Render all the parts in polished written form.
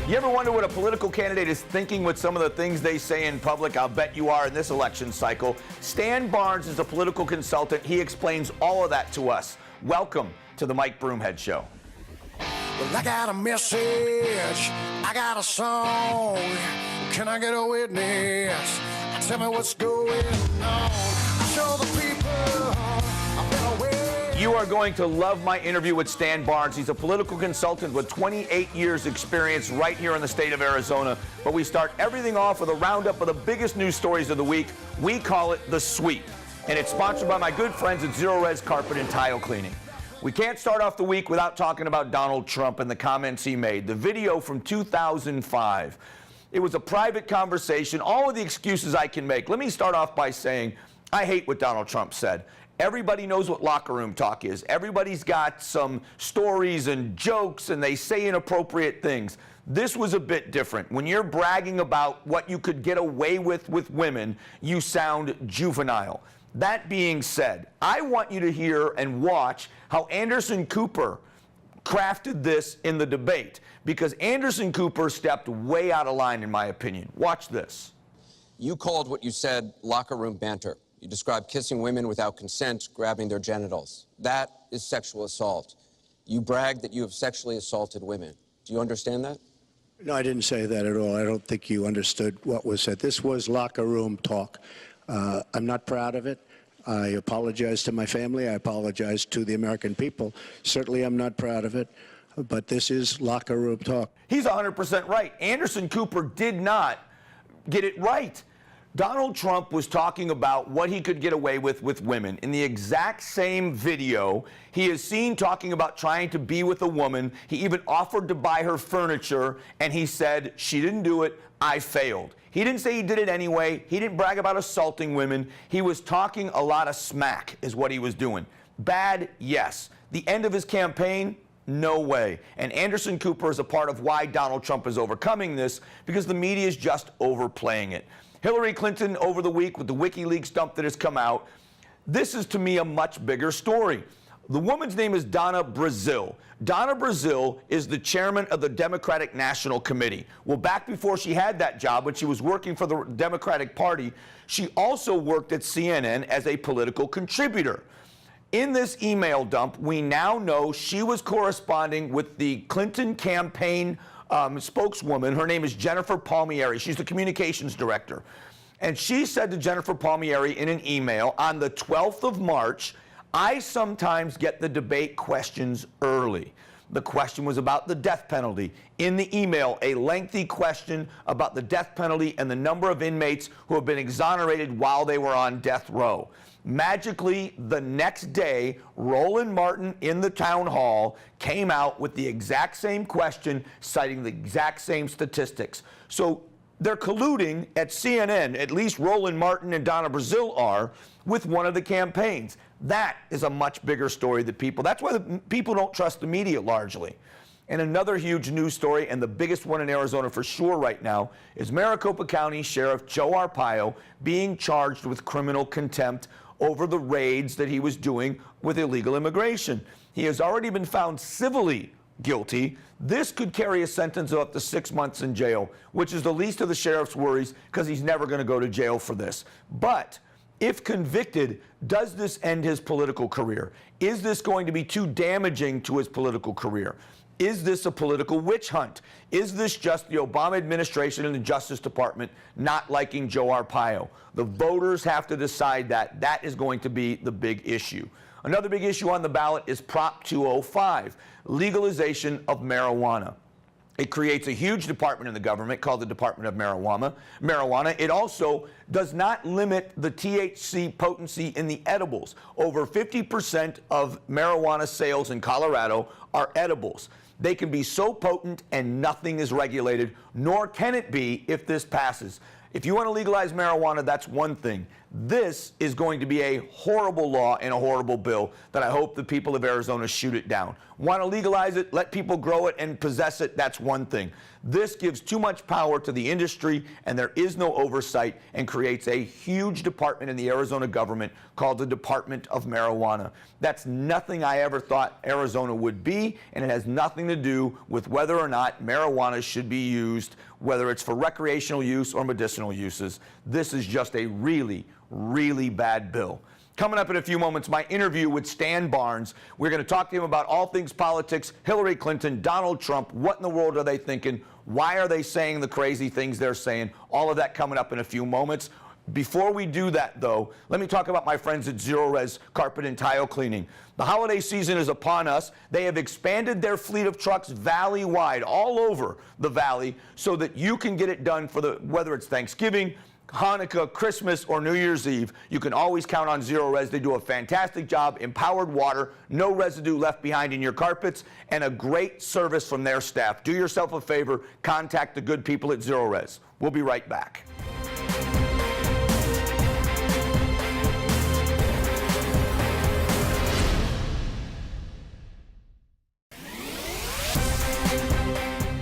You ever wonder what a political candidate is thinking with some of the things they say in public? I'll bet you are in this election cycle. Stan Barnes is a political consultant. He explains all of that to us. Welcome to the Mike Broomhead Show. Well, I got a message, I got a song. Can I get a witness? Tell me what's going on. Show the people I've been away. You are going to love my interview with Stan Barnes. He's a political consultant with 28 years experience right here in the state of Arizona. But we start everything off with a roundup of the biggest news stories of the week. We call it The Sweep. And it's sponsored by my good friends at Zero Res Carpet and Tile Cleaning. We can't start off the week without talking about Donald Trump and the comments he made. The video from 2005. It was a private conversation. All of the excuses I can make. Let me start off by saying I hate what Donald Trump said. Everybody knows what locker room talk is. Everybody's got some stories and jokes, and they say inappropriate things. This was a bit different. When you're bragging about what you could get away with women, you sound juvenile. That being said, I want you to hear and watch how Anderson Cooper crafted this in the debate, because Anderson Cooper stepped way out of line, in my opinion. Watch this. You called what you said locker room banter. You described kissing women without consent, grabbing their genitals. That is sexual assault. You bragged that you have sexually assaulted women. Do you understand that? No, I didn't say that at all. I don't think you understood what was said. This was locker room talk. I'm not proud of it. I apologize to my family. I apologize to the American people. Certainly I'm not proud of it, but this is locker room talk. He's 100% right. Anderson Cooper did not get it right. Donald Trump was talking about what he could get away with women. In the exact same video, he is seen talking about trying to be with a woman. He even offered to buy her furniture, and he said, she didn't do it, I failed. He didn't say he did it anyway. He didn't brag about assaulting women. He was talking a lot of smack is what he was doing. Bad, yes. The end of his campaign, no way. And Anderson Cooper is a part of why Donald Trump is overcoming this, because the media is just overplaying it. Hillary Clinton over the week with the WikiLeaks dump that has come out. This is, to me, a much bigger story. The woman's name is Donna Brazile. Donna Brazile is the chairman of the Democratic National Committee. Well, back before she had that job, when she was working for the Democratic Party, she also worked at CNN as a political contributor. In this email dump, we now know she was corresponding with the Clinton campaign spokeswoman. Her name is Jennifer Palmieri. She's the communications director. And she said to Jennifer Palmieri in an email on the 12th of March, I sometimes get the debate questions early. The question was about the death penalty. In the email, a lengthy question about the death penalty and the number of inmates who have been exonerated while they were on death row. Magically, the next day, Roland Martin in the town hall came out with the exact same question, citing the exact same statistics. So they're colluding at CNN, at least Roland Martin and Donna Brazile are, with one of the campaigns. That is a much bigger story that that's why the people don't trust the media largely. And another huge news story, and the biggest one in Arizona for sure right now, is Maricopa County Sheriff Joe Arpaio being charged with criminal contempt over the raids that he was doing with illegal immigration. He has already been found civilly guilty. This could carry a sentence of up to 6 months in jail, which is the least of the sheriff's worries, because he's never going to go to jail for this. But if convicted, does this end his political career? Is this going to be too damaging to his political career? Is this a political witch hunt? Is this just the Obama administration and the Justice Department not liking Joe Arpaio? The voters have to decide that. That is going to be the big issue. Another big issue on the ballot is Prop 205, legalization of marijuana. It creates a huge department in the government called the Department of Marijuana. It also does not limit the THC potency in the edibles. Over 50% of marijuana sales in Colorado are edibles. They can be so potent and nothing is regulated, nor can it be if this passes. If you want to legalize marijuana, that's one thing. This is going to be a horrible law and a horrible bill that I hope the people of Arizona shoot it down. Want to legalize it, let people grow it and possess it, that's one thing. This gives too much power to the industry, and there is no oversight, and creates a huge department in the Arizona government called the Department of Marijuana. That's nothing I ever thought Arizona would be, and it has nothing to do with whether or not marijuana should be used, whether it's for recreational use or medicinal uses. This is just a really, really bad bill. Coming up in a few moments, my interview with Stan Barnes. We're going to talk to him about all things politics, Hillary Clinton, Donald Trump. What in the world are they thinking? Why are they saying the crazy things they're saying? All of that coming up in a few moments. Before we do that, though, let me talk about my friends at Zero Res Carpet and Tile Cleaning. The holiday season is upon us. They have expanded their fleet of trucks valley-wide, all over the valley, so that you can get it done for whether it's Thanksgiving, Hanukkah, Christmas, or New Year's Eve. You can always count on Zero Res. They do a fantastic job, empowered water, no residue left behind in your carpets, and a great service from their staff. Do yourself a favor, contact the good people at Zero Res. We'll be right back.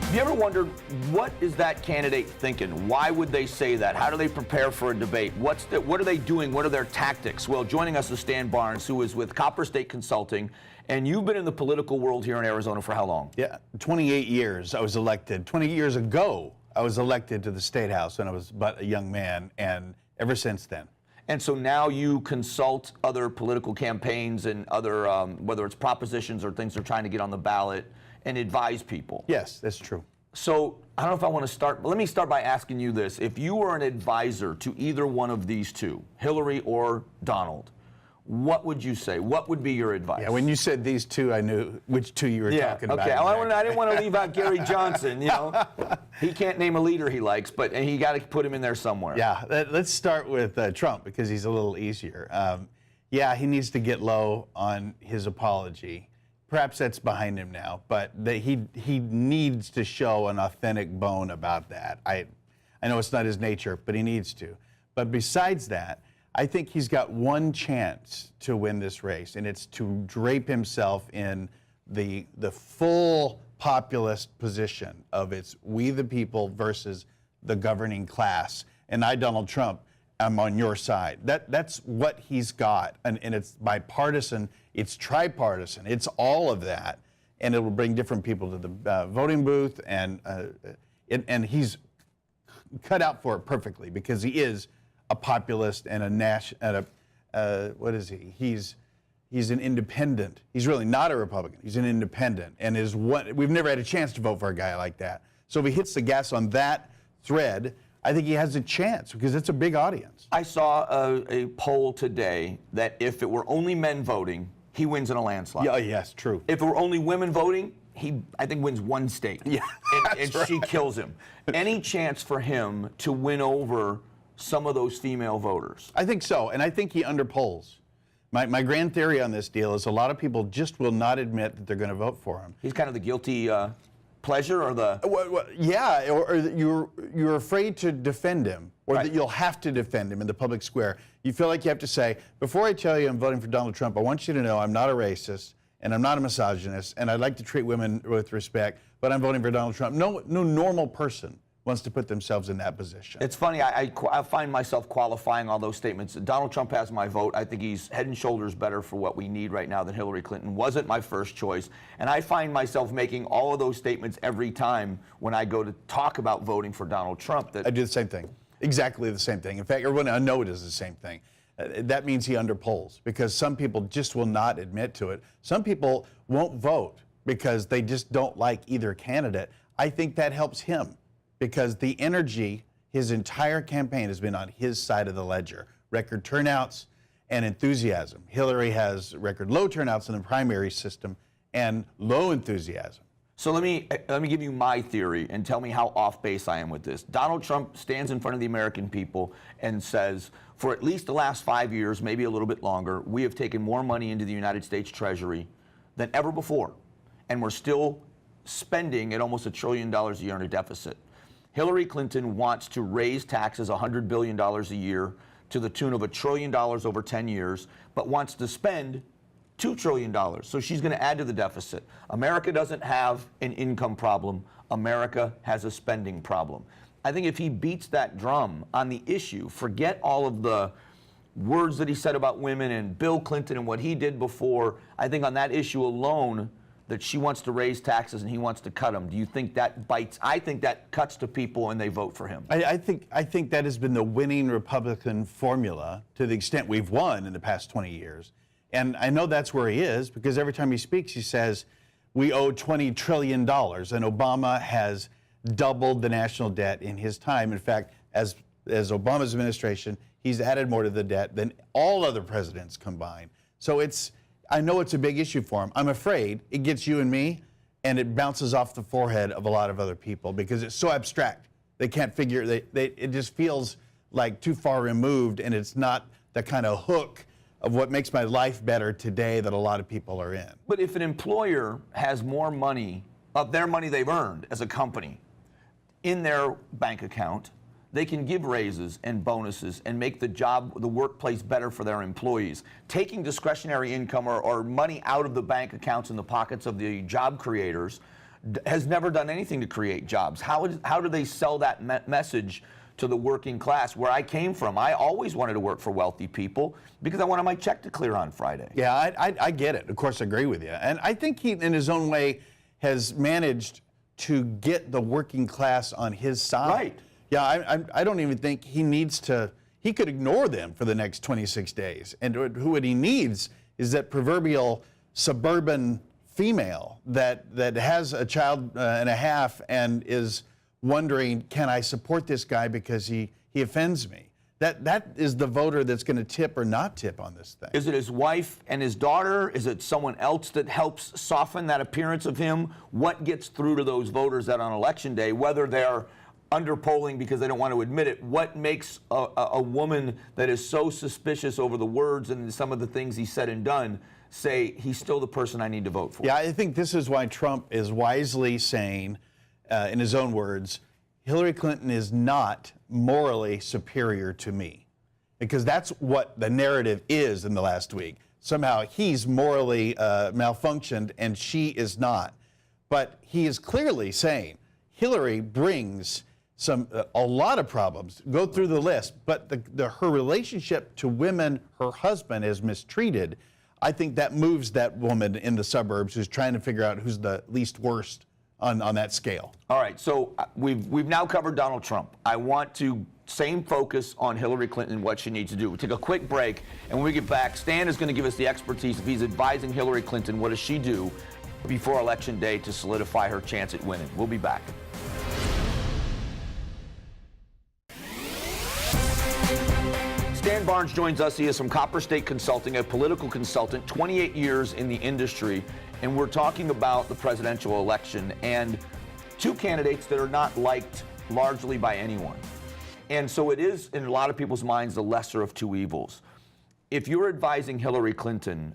Have you ever wondered, what is that candidate thinking? Why would they say that? How do they prepare for a debate? What are they doing? What are their tactics? Well, joining us is Stan Barnes, who is with Copper State Consulting. And you've been in the political world here in Arizona for how long? Yeah, 28 years I was elected. 20 years ago, I was elected to the State House when I was but a young man, and ever since then. And so now you consult other political campaigns and other, whether it's propositions or things they're trying to get on the ballot, and advise people. Yes, that's true. So I don't know if I want to start, but let me start by asking you this. If you were an advisor to either one of these two, Hillary or Donald, what would you say? What would be your advice? Yeah, when you said these two, I knew which two you were talking about. Okay. I didn't want to leave out Gary Johnson, you know. He can't name a leader he likes, but he got to put him in there somewhere. Yeah, let's start with Trump, because he's a little easier. Yeah, he needs to get low on his apology. Perhaps that's behind him now, but he needs to show an authentic bone about that. I know it's not his nature, but he needs to. But besides that, I think he's got one chance to win this race, and it's to drape himself in the full populist position of it's we the people versus the governing class. And I, Donald Trump, I'm on your side. That's what he's got, and it's bipartisan, it's tripartisan, it's all of that, and it will bring different people to the voting booth, and he's cut out for it perfectly, because he is a populist and what is he? He's an independent. He's really not a Republican. He's an independent, and we've never had a chance to vote for a guy like that. So if he hits the gas on that thread, I think he has a chance, because it's a big audience. I saw a poll today that if it were only men voting, he wins in a landslide. Yeah, yes, true. If it were only women voting, he, I think, wins one state. Yeah, and she kills him. Any chance for him to win over some of those female voters? I think so, and I think he underpolls. My grand theory on this deal is a lot of people just will not admit that they're going to vote for him. He's kind of the guilty pleasure, or the... Yeah, or you're afraid to defend him, or that you'll have to defend him in the public square. You feel like you have to say, before I tell you I'm voting for Donald Trump, I want you to know I'm not a racist, and I'm not a misogynist, and I'd like to treat women with respect, but I'm voting for Donald Trump. No normal person wants to put themselves in that position. It's funny, I find myself qualifying all those statements. Donald Trump has my vote. I think he's head and shoulders better for what we need right now than Hillary Clinton. Wasn't my first choice. And I find myself making all of those statements every time when I go to talk about voting for Donald Trump. I do the same thing. Exactly the same thing. In fact, everyone I know does the same thing. That means he underpolls, because some people just will not admit to it. Some people won't vote because they just don't like either candidate. I think that helps him, because the energy, his entire campaign has been on his side of the ledger. Record turnouts and enthusiasm. Hillary has record low turnouts in the primary system and low enthusiasm. So let me give you my theory and tell me how off base I am with this. Donald Trump stands in front of the American people and says, for at least the last 5 years, maybe a little bit longer, we have taken more money into the United States Treasury than ever before. And we're still spending at almost $1 trillion a year in a deficit. Hillary Clinton wants to raise taxes $100 billion a year to the tune of $1 trillion over 10 years, but wants to spend $2 trillion. So she's going to add to the deficit. America doesn't have an income problem. America has a spending problem. I think if he beats that drum on the issue, forget all of the words that he said about women and Bill Clinton and what he did before, I think on that issue alone, that she wants to raise taxes and he wants to cut them. Do you think that bites? I think that cuts to people and they vote for him. I think that has been the winning Republican formula to the extent we've won in the past 20 years. And I know that's where he is because every time he speaks, he says, we owe $20 trillion. And Obama has doubled the national debt in his time. In fact, as Obama's administration, he's added more to the debt than all other presidents combined. So I know it's a big issue for him. I'm afraid it gets you and me, and it bounces off the forehead of a lot of other people because it's so abstract. They can't figure, it just feels like too far removed, and it's not the kind of hook of what makes my life better today that a lot of people are in. But if an employer has more money, of their money they've earned as a company, in their bank account, they can give raises and bonuses and make the workplace better for their employees. Taking discretionary income or money out of the bank accounts in the pockets of the job creators has never done anything to create jobs. How do they sell that message to the working class? Where I came from, I always wanted to work for wealthy people because I wanted my check to clear on Friday. Yeah, I get it. Of course, I agree with you. And I think he, in his own way, has managed to get the working class on his side. Right. Yeah, I don't even think he needs to, he could ignore them for the next 26 days. And what he needs is that proverbial suburban female that has a child and a half and is wondering, can I support this guy because he offends me? That is the voter that's going to tip or not tip on this thing. Is it his wife and his daughter? Is it someone else that helps soften that appearance of him? What gets through to those voters that on election day, whether they're underpolling because they don't want to admit it, what makes a woman that is so suspicious over the words and some of the things he said and done say he's still the person I need to vote for? Yeah, I think this is why Trump is wisely saying, in his own words, Hillary Clinton is not morally superior to me. Because that's what the narrative is in the last week. Somehow he's morally malfunctioned and she is not. But he is clearly saying Hillary brings a lot of problems. Go through the list. But her relationship to women her husband is mistreated. I think that moves that woman in the suburbs who's trying to figure out who's the least worst on that scale. All right, so we've now covered Donald Trump. I want to same focus on Hillary Clinton and what she needs to do. We'll take a quick break, and when we get back, Stan is going to give us the expertise. If he's advising Hillary Clinton, what does she do before Election Day to solidify her chance at winning? We'll be back. Stan Barnes joins us. He is from Copper State Consulting, a political consultant, 28 years in the industry. And we're talking about the presidential election and two candidates that are not liked largely by anyone. And so it is, in a lot of people's minds, the lesser of two evils. If you're advising Hillary Clinton,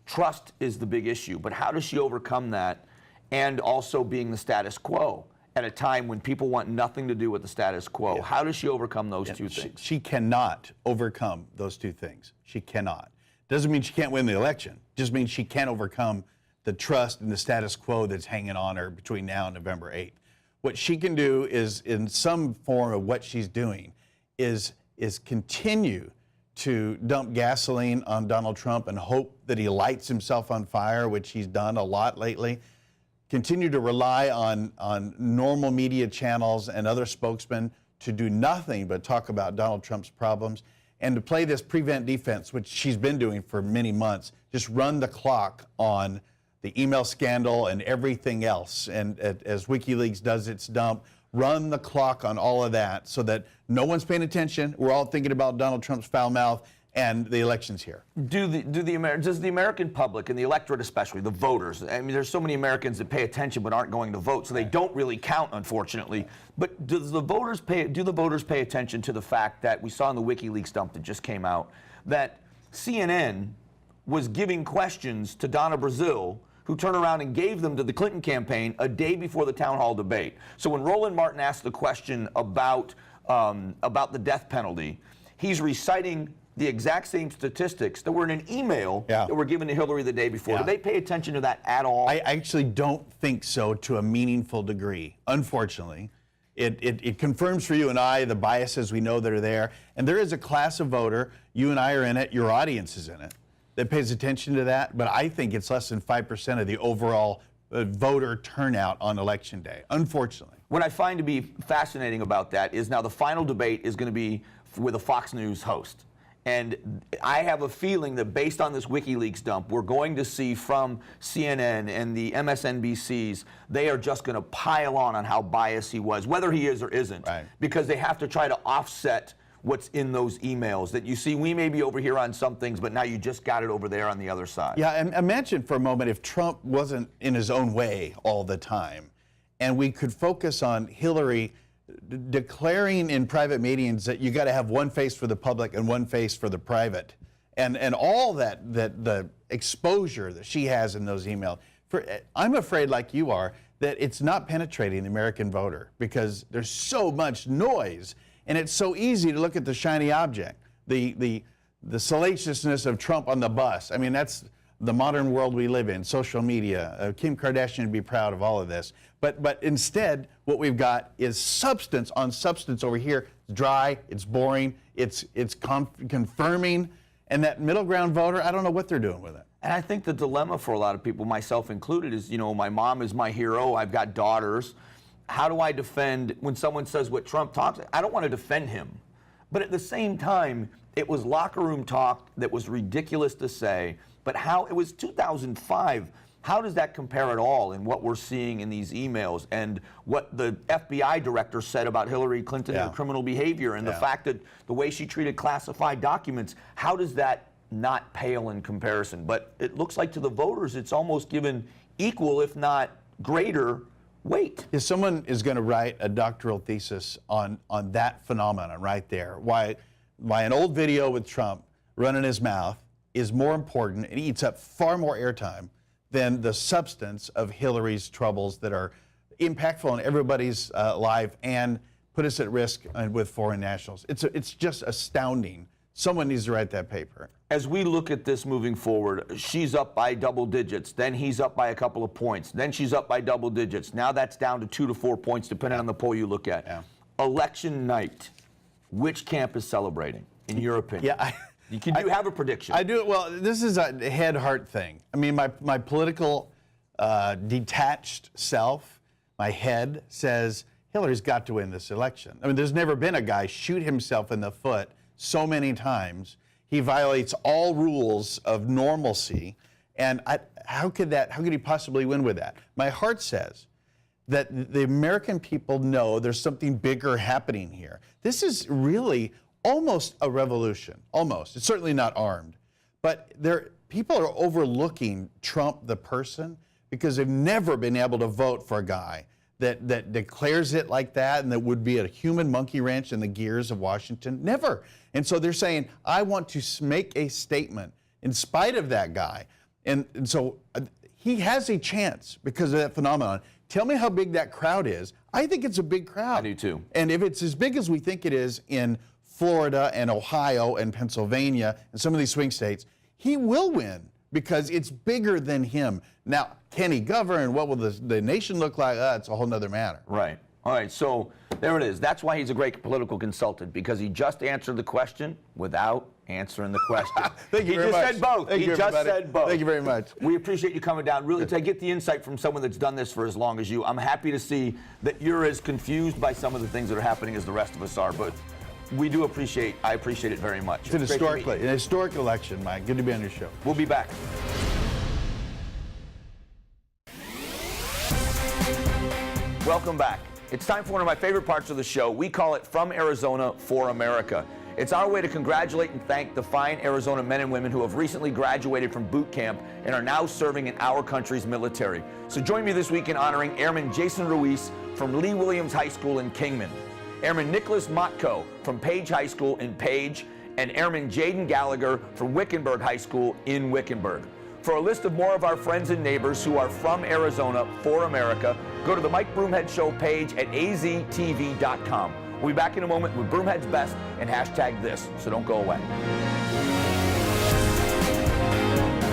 trust is the big issue. But how does she overcome that and also being the status quo at a time when people want nothing to do with the status quo? Yeah. How does she overcome those two things? She cannot overcome those two things. She cannot. Doesn't mean she can't win the election. Just means she can't overcome the trust and the status quo that's hanging on her between now and November 8th. What she can do is, in some form of what she's doing, is continue to dump gasoline on Donald Trump and hope that he lights himself on fire, which he's done a lot lately. Continue to rely on normal media channels and other spokesmen to do nothing but talk about Donald Trump's problems, and to play this prevent defense, which she's been doing for many months. Just run the clock on the email scandal and everything else. And as WikiLeaks does its dump, run the clock on all of that so that no one's paying attention. We're all thinking about Donald Trump's foul mouth and the election's here. Does the American public and the electorate especially, the voters, I mean, there's so many Americans that pay attention but aren't going to vote, so they don't really count, unfortunately. But do the voters pay attention to the fact that we saw in the WikiLeaks dump that just came out that CNN was giving questions to Donna Brazile, who turned around and gave them to the Clinton campaign a day before the town hall debate? So when Roland Martin asked the question about the death penalty, he's reciting the exact same statistics that were in an email that were given to Hillary the day before. Do they pay attention to that at all? I actually don't think so to a meaningful degree, unfortunately. It confirms for you and I the biases we know that are there. And there is a class of voter, you and I are in it, your audience is in it, that pays attention to that. But I think it's less than 5% of the overall voter turnout on Election Day, unfortunately. What I find to be fascinating about that is now the final debate is going to be with a Fox News host. And I have a feeling that based on this WikiLeaks dump, we're going to see from CNN and the MSNBCs, they are just going to pile on how biased he was, whether he is or isn't, because they have to try to offset what's in those emails that you see. We may be over here on some things, but now you just got it over there on the other side. Yeah, and imagine for a moment if Trump wasn't in his own way all the time, and we could focus on Hillary declaring in private meetings that you got to have one face for the public and one face for the private, and all that the exposure that she has in those emails. I'm afraid, like you are, that it's not penetrating the American voter because there's so much noise, and it's so easy to look at the shiny object, the salaciousness of Trump on the bus. I mean, that's the modern world we live in, social media. Kim Kardashian would be proud of all of this. But instead, what we've got is substance on substance over here. It's dry, it's boring, it's confirming, and that middle ground voter, I don't know what they're doing with it. And I think the dilemma for a lot of people, myself included, is, you know, my mom is my hero, I've got daughters. How do I defend when someone says what Trump talks? I don't want to defend him. But at the same time, it was locker room talk that was ridiculous to say. But how, it was 2005. How does that compare at all in what we're seeing in these emails and what the FBI director said about Hillary Clinton and her criminal behavior and the fact that the way she treated classified documents? How does that not pale in comparison? But it looks like to the voters, it's almost given equal, if not greater, weight. If someone is going to write a doctoral thesis on that phenomenon right there, why an old video with Trump running his mouth is more important and eats up far more airtime than the substance of Hillary's troubles that are impactful on everybody's life and put us at risk with foreign nationals. It's just astounding. Someone needs to write that paper. As we look at this moving forward, she's up by double digits, then he's up by a couple of points, then she's up by double digits. Now that's down to 2 to 4 points, depending on the poll you look at. Election night, which camp is celebrating, in your opinion? Do you have a prediction? I do. Well, this is a head-heart thing. I mean, my political detached self, my head says Hillary's got to win this election. I mean, there's never been a guy shoot himself in the foot so many times. He violates all rules of normalcy, and how could he possibly win with that? My heart says that the American people know there's something bigger happening here. This is really almost a revolution, almost. It's certainly not armed. But people are overlooking Trump, the person, because they've never been able to vote for a guy that declares it like that and that would be a human monkey wrench in the gears of Washington. Never. And so they're saying, I want to make a statement in spite of that guy. And so he has a chance because of that phenomenon. Tell me how big that crowd is. I think it's a big crowd. I do too. And if it's as big as we think it is in Florida and Ohio and Pennsylvania and some of these swing states, he will win because it's bigger than him. Now, can he govern? What will the nation look like? It's a whole nother matter. Right. All right, so there it is. That's why he's a great political consultant, because he just answered the question without answering the question. Thank you very much. He just said both. He just said both. Thank you very much. We appreciate you coming down. Really, to get the insight from someone that's done this for as long as you, I'm happy to see that you're as confused by some of the things that are happening as the rest of us are, but I appreciate it very much. It's an historic election, Mike. Good to be on your show. We'll be back. Welcome back. It's time for one of my favorite parts of the show. We call it From Arizona for America. It's our way to congratulate and thank the fine Arizona men and women who have recently graduated from boot camp and are now serving in our country's military. So join me this week in honoring Airman Jason Ruiz from Lee Williams High School in Kingman, Airman Nicholas Motko from Page High School in Page, and Airman Jaden Gallagher from Wickenburg High School in Wickenburg. For a list of more of our friends and neighbors who are from Arizona for America, go to the Mike Broomhead Show page at aztv.com. We'll be back in a moment with Broomhead's Best and hashtag this, so don't go away.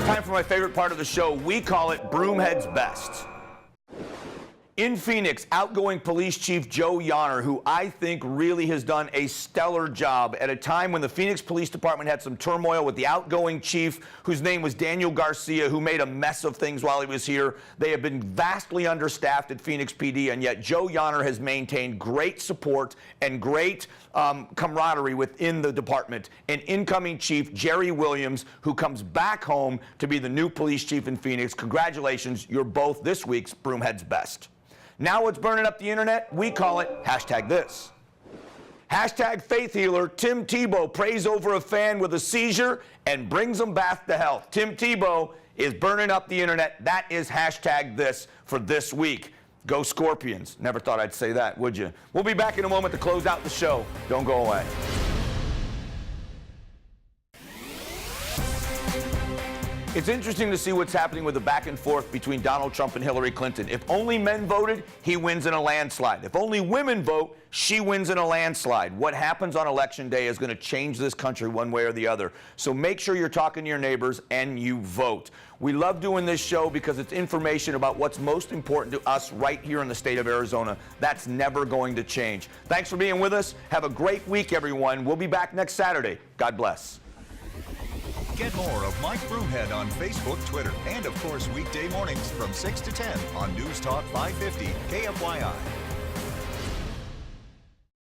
Time for my favorite part of the show. We call it Broomhead's Best. In Phoenix, outgoing police chief Joe Yonner, who I think really has done a stellar job at a time when the Phoenix Police Department had some turmoil with the outgoing chief, whose name was Daniel Garcia, who made a mess of things while he was here. They have been vastly understaffed at Phoenix PD, and yet Joe Yonner has maintained great support and great camaraderie within the department. And incoming chief Jerry Williams, who comes back home to be the new police chief in Phoenix. Congratulations, you're both this week's Broomhead's Best. Now what's burning up the internet? We call it hashtag this. Hashtag faith healer Tim Tebow prays over a fan with a seizure and brings them back to health. Tim Tebow is burning up the internet. That is hashtag this for this week. Go Scorpions. Never thought I'd say that, would you? We'll be back in a moment to close out the show. Don't go away. It's interesting to see what's happening with the back and forth between Donald Trump and Hillary Clinton. If only men voted, he wins in a landslide. If only women vote, she wins in a landslide. What happens on Election Day is going to change this country one way or the other. So make sure you're talking to your neighbors and you vote. We love doing this show because it's information about what's most important to us right here in the state of Arizona. That's never going to change. Thanks for being with us. Have a great week, everyone. We'll be back next Saturday. God bless. Get more of Mike Broomhead on Facebook, Twitter, and of course weekday mornings from 6 to 10 on News Talk 550 KFYI.